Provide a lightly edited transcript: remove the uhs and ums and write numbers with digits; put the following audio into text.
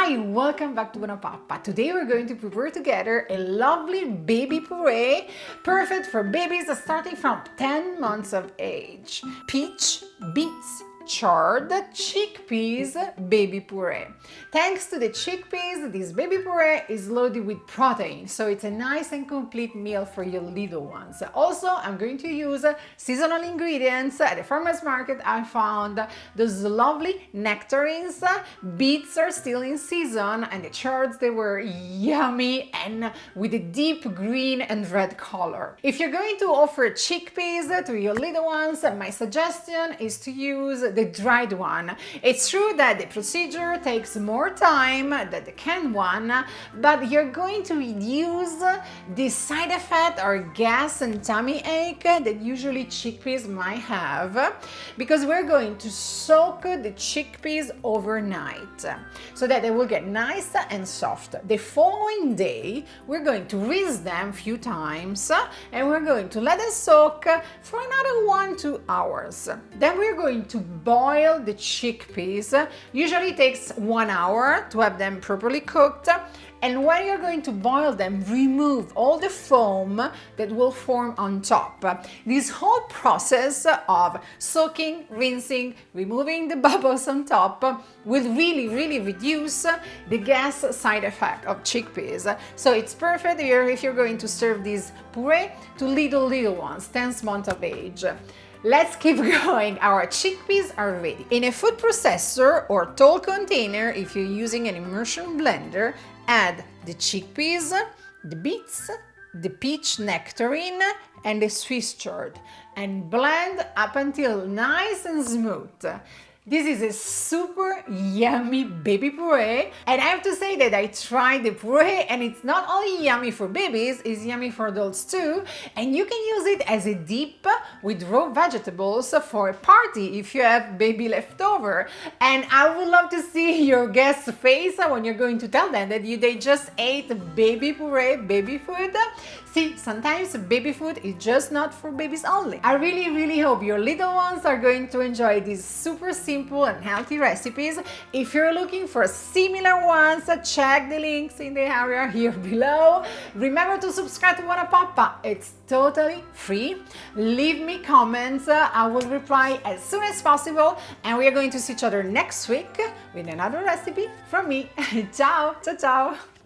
Hi, welcome back to BuonaPappa. Today we're going to prepare together a lovely baby puree, perfect for babies starting from 10 months of age. Peach, beets, chard, chickpeas, baby puree. Thanks to the chickpeas, this baby puree is loaded with protein, so it's a nice and complete meal for your little ones. Also, I'm going to use seasonal ingredients. At the farmer's market, I found those lovely nectarines. Beets are still in season, and the chards, they were yummy and with a deep green and red color. If you're going to offer chickpeas to your little ones, my suggestion is to use the dried one. It's true that the procedure takes more time than the canned one, but you're going to reduce the side effect or gas and tummy ache that usually chickpeas might have, because we're going to soak the chickpeas overnight so that they will get nice and soft. The following day, we're going to rinse them a few times and we're going to let them soak for another 1-2 hours. Then we're going to boil the chickpeas. Usually it takes 1 hour to have them properly cooked. And when you're going to boil them, remove all the foam that will form on top. This whole process of soaking, rinsing, removing the bubbles on top will really reduce the gas side effect of chickpeas. So it's perfect if you're going to serve this puree to little ones, 10 months of age. Let's keep going. Our chickpeas are ready. In a food processor or tall container, if you're using an immersion blender, add the chickpeas, the beets, the peach nectarine, and the Swiss chard, and blend up until nice and smooth. This is a super yummy baby puree, and I have to say that I tried the puree and it's not only yummy for babies, it's yummy for adults too, and you can use it as a dip with raw vegetables for a party if you have baby leftover. And I would love to see your guest's face when you're going to tell them that they just ate baby puree, baby food. See, sometimes baby food is just not for babies only. I really hope your little ones are going to enjoy these super simple and healthy recipes. If you're looking for similar ones, check the links in the area here below. Remember to subscribe to BuonaPappa. It's totally free. Leave me comments. I will reply as soon as possible. And we are going to see each other next week with another recipe from me. Ciao, ciao, ciao.